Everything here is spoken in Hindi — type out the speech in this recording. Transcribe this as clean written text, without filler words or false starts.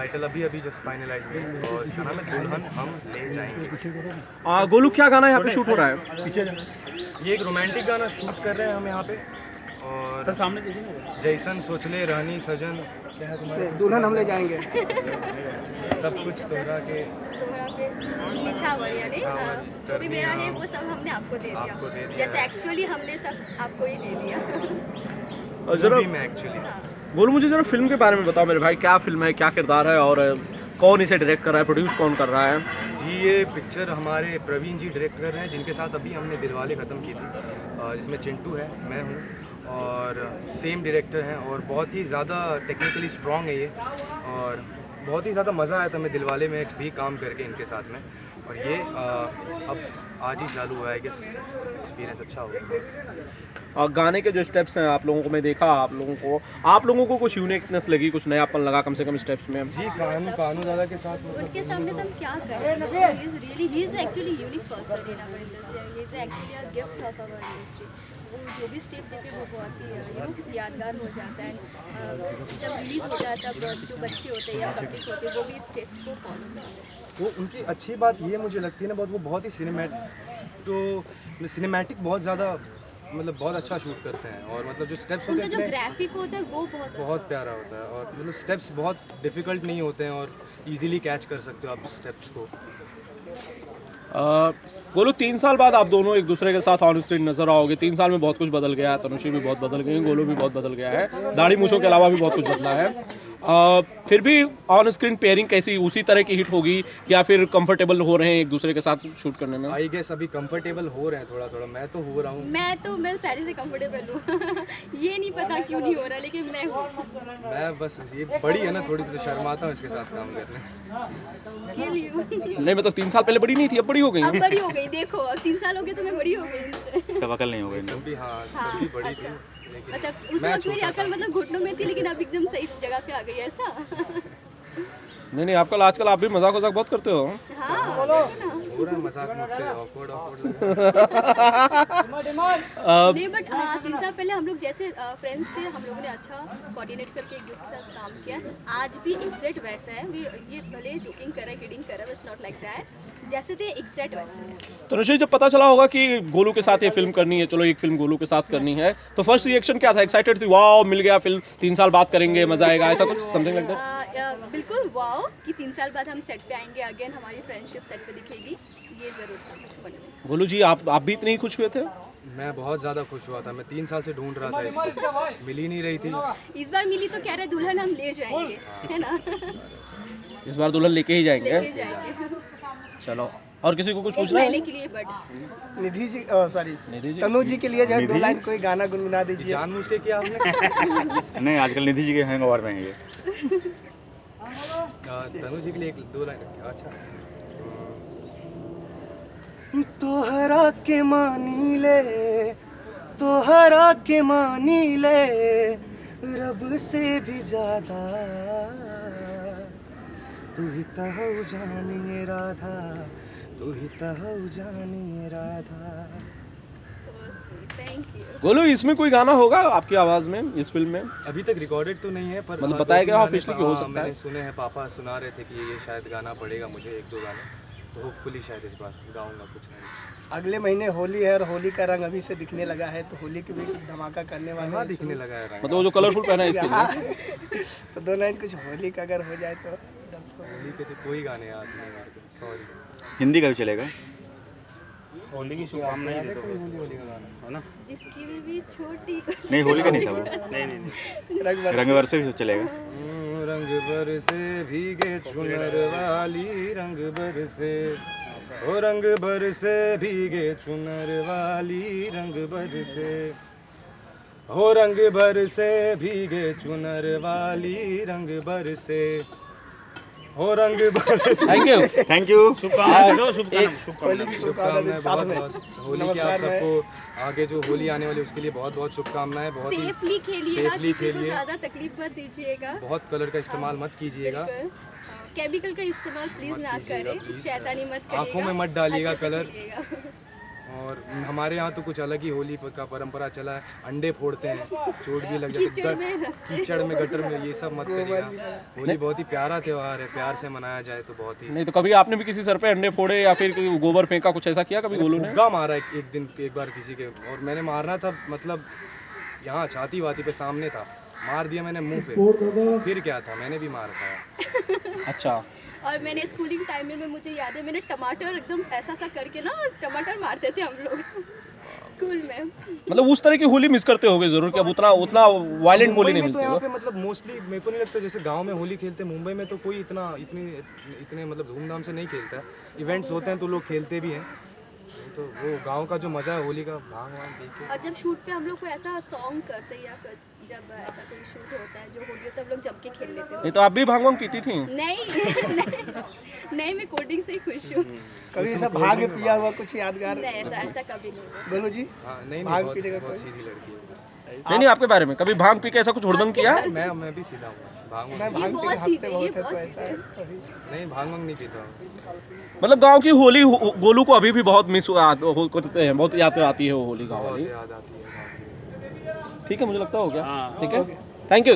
टाइटल अभी अभी जस्ट फाइनलाइज हुई और इसका नाम है दुल्हन हम ले जाएंगे। गोलू क्या गाना यहाँ पे शूट हो रहा है? ये एक रोमांटिक गाना शूट कर रहे हैं हम यहाँ पे और सामने देखिए जैसन सोचले रहनी सजन क्या है तुम्हारे दुल्हन हम ले जाएंगे। सब कुछ तोहरा के निछावर यानी जो भी मेरा है वो सब हमने आपको दे दिया, जैसे एक्चुअली हमने सब आपको ही दे दिया। और जरा में एक्चुअली गोलू मुझे जरा फिल्म के बारे में बताओ मेरे भाई, क्या फिल्म है, क्या किरदार है और कौन इसे डायरेक्ट कर रहा है, प्रोड्यूस कौन कर रहा है? जी ये पिक्चर हमारे प्रवीण जी डायरेक्ट कर रहे हैं, जिनके साथ अभी हमने दिलवाले ख़त्म की थी, जिसमें चिंटू है, मैं हूँ और सेम डायरेक्टर हैं और बहुत ही ज़्यादा टेक्निकली स्ट्रॉन्ग है ये और बहुत ही ज़्यादा मज़ा आया था हमें दिलवाले में भी काम करके इनके साथ में। और ये अब आज ही चालू हुआ है कि एक्सपीरियंस अच्छा होगा। और गाने के जो स्टेप्स हैं आप लोगों को मैं देखा, आप लोगों को कुछ यूनिकनेस लगी, कुछ नयापन लगा कम से कम स्टेप्स में? जी कानू दादा के साथ उनके सामने तो हम क्या करें, he is actually unique person in our industry, he is actually a gift of our industry. वो जो भी स्टेप देते वो बहुत ही यादगार हो जाता है। जब रिलीज़ होता है तब जो बच्चे होते हैं या पब्लिक होते हैं वो भी स्टेप्स को फॉलो करते हैं। वो उनकी अच्छी बात ये मुझे लगती है ना, बहुत वो बहुत ही सिनेमैटिक बहुत ज़्यादा मतलब बहुत अच्छा शूट करते हैं और मतलब जो स्टेप्स होते हैं जो ग्राफिक होता है वो बहुत प्यारा होता है और मतलब स्टेप्स बहुत डिफ़िकल्ट नहीं होते हैं और इजीली कैच कर सकते हो आप स्टेप्स को। गोलू 3 साल बाद आप दोनों एक दूसरे के साथ ऑन स्क्रीन नजर आओगे। 3 साल में बहुत कुछ बदल गया है, तनुश्री भी बहुत बदल गई है, गोलू भी बहुत बदल गया है, दाढ़ी मूछों के अलावा भी बहुत कुछ बदला है। फिर भी ऑन स्क्रीन पेयरिंग कैसी, उसी तरह की हिट होगी या फिर कंफर्टेबल हो रहे हैं एक दूसरे के साथ शूट करने में? आई गेस अभी कंफर्टेबल हो रहे हैं थोड़ा, मैं तो हो रहा हूँ। मैं पहले से कंफर्टेबल हूँ ये नहीं पता क्यों नहीं हो रहा, लेकिन मैं बस ये बड़ी है ना थोड़ी सी, तो शर्माता हूँ इसके साथ काम करने। नहीं मतलब 3 साल पहले बड़ी नहीं थी, अब बड़ी हो गई। अब बड़ी हो गई, देखो अब 3 साल हो गए तो मैं बड़ी हो गई इनसे। तब अकल नहीं हो गई तभी तभी बड़ी थी, मतलब उस वक्त मेरी अकल मतलब घुटनों में थी, लेकिन अब एकदम सही जगह पे आ गई है ऐसा। नहीं आजकल आप भी मजाक बहुत करते हो। हाँ पूरा मजाक मुझसे ऑकवर्ड नहीं, बट 3 साल पहले हम लोग जैसे फ्रेंड्स थे, हम लोगों ने अच्छा कोऑर्डिनेट करके एक दूसरे के साथ काम किया। आज भी एग्जैक्ट वैसा है, ये भले जोकिंग कर रहा है, किडिंग कर रहा है, बट नॉट लाइक दैट, जैसे थे एग्जैक्ट वैसे है। तनुश्री जब पता चला होगा कि गोलू के साथ ये फिल्म करनी है, चलो एक फिल्म गोलू के साथ करनी है, तो फर्स्ट रिएक्शन क्या था? एक्साइटेड थी, वाओ मिल गया फिल्म, 3 साल बाद करेंगे, मजा आएगा, ऐसा कुछ समथिंग लाइक दैट? बिल्कुल वाओ कि 3 साल बाद हम सेट पे आएंगे, अगेन हमारी फ्रेंडशिप सेट पे दिखेगी, ये जरूर था। गोलू जी आप भी इतने ही खुश हुए थे? मैं बहुत ज़्यादा खुश हुआ था, मैं 3 साल से ढूंढ रहा था इसको, मिल ही नहीं रही थी। इस बार मिली तो कह रहे दुल्हन हम ले जाएंगे, है ना? इस बार दुल्हन लेके ही जाएंगे। लेके जाएंगे। चलो और किसी को कुछ पूछना है? के लिए बट निधि जी सॉरी तनु जी के लिए जो है 2 लाइन कोई गाना गुनगुना दीजिए। जानबूझ के किया आपने? नहीं, आजकल निधि जी के हैंगओवर में है ये। तनु जी के लिए 2 लाइन। अच्छा, तोहरा के मानी ले, तोहरा के मानी ले, रब से भी ज्यादा तू ही तहु जानिए राधा, तू ही तहु जानिए राधा। Thank you. गोलू इसमें कोई गाना होगा आपकी आवाज में इस फिल्म में? अभी तक रिकॉर्डेड तो नहीं है, पर मतलब बताया गया ऑफिशियली कि हो सकता है। मैंने सुने हैं, पापा सुना रहे थे कि ये शायद गाना पड़ेगा मुझे 1-2 गाने, तो होपफुली शायद इस बार गाऊंगा कुछ नहीं। अगले महीने होली है और होली का रंग अभी से दिखने लगा है, तो होली की भी कुछ धमाका करने वाले हैं। दिखने लगा है रंग। मतलब वो जो कलरफुल पहना है इसके लिए। तो 2 लाइन कुछ होली का अगर हो जाए तो दर्शकों होली के तो कोई गाने याद नहीं मेरे को, सॉरी। हिंदी का भी चलेगा? होली की शुभकामनाएं दे दो, होली का गाना है ना? जिसकी भी छोटी नहीं, होली का नहीं था वो। नहीं रंग बरसे भी चलेगा। रंग बरसे भीगे चुनर वाली, रंग बरसे ओ रंग बरसे भीगे चुनर वाली, रंग बरसे हो रंग बरसे भीगे चुनर वाली, रंग बरसे हो रंग बरसे। Thank you. शुभकामनाएं दो, शुभकामनाएं। होली की शुभकामनाएं साथ में। होली की आप सबको आगे जो होली आने वाली उसके लिए बहुत बहुत शुभकामनाएं। बहुत ही सेफली खेलिएगा, सेफली किसी को खेलिए, ज़्यादा तकलीफ मत दीजिएगा, बहुत कलर का इस्तेमाल मत कीजिएगा, केमिकल का इस्तेमाल प्लीज ना कीजिएगा, करें, please। शैतानी मत करिएगा, आँखों में मत डालिएगा अच्छे से कलर। खेलिएगा। और हमारे यहाँ तो कुछ अलग ही होली का परंपरा चला है, अंडे फोड़ते हैं, चोट भी लग जाती है, कीचड़ में गटर में, ये सब मत करिएगा। होली बहुत ही प्यारा त्यौहार है, प्यार से मनाया जाए तो बहुत ही। नहीं तो कभी आपने भी किसी सर पे अंडे फोड़े या फिर गोबर फेंका, कुछ ऐसा किया कभी गोलू ने? फुग्गा मारा एक बार किसी के, और मैंने मारना था मतलब यहाँ छाती वाती पे सामने था, मार दिया मैंने मुंह पे, फिर क्या था, मैंने भी मार खाया। अच्छा। और मैंने स्कूलिंग टाइम में मुझे याद है, मैंने टमाटर एकदम ऐसा सा करके ना टमाटर मारते थे हम लोग स्कूल में। मतलब उस तरह की होली मिस करते होगे जरूर कि अब उतना वायलेंट होली नहीं मुंबई में मिलती तो यहाँ हो। पे मतलब मोस्टली मेरे को नहीं लगता जैसे गांव में होली खेलते, मुंबई में तो कोई इतने मतलब धूमधाम से नहीं खेलता है। इवेंट्स होते हैं तो लोग खेलते भी हैं, तो वो गांव का जो मज़ा है होली का, भांग वांग पी के। और जब शूट पे हम लोग को ऐसा सॉन्ग करते हैं या जब ऐसा कोई शूट होता है जो होली होता है, हम लोग जम के खेल लेते हैं। नहीं तो आप भी भांग वांग पीती थी? नहीं मैं कोल्ड ड्रिंक से ही खुश हूँ। कभी ऐसा भाग में पिया हुआ कुछ यादगार? नहीं ऐसा कभी नहीं हुआ। गोलू जी हाँ नहीं, भांग बहुत पीने का बहुत कोई? सीधी लड़की है। नहीं आपके बारे में कभी भांग पी के ऐसा कुछ हुड़दंग किया? मैं भी सीधा हूँ, भांग मैं वांग भांग पी के बहुत हंसते सीधे, बहुत ये है, तो बहुत ऐसा सीधे। कभी नहीं, भांग वांग नहीं पीता हूँ। मतलब गांव की होली गोलू को अभी भी बहुत मिस करते हैं, बहुत याद आती है वो होली गाँव बहुत वाली। याद आती है गाँव की। ठीक है, मुझे लगता हो गया। हाँ। ठीक है, थैंक यू।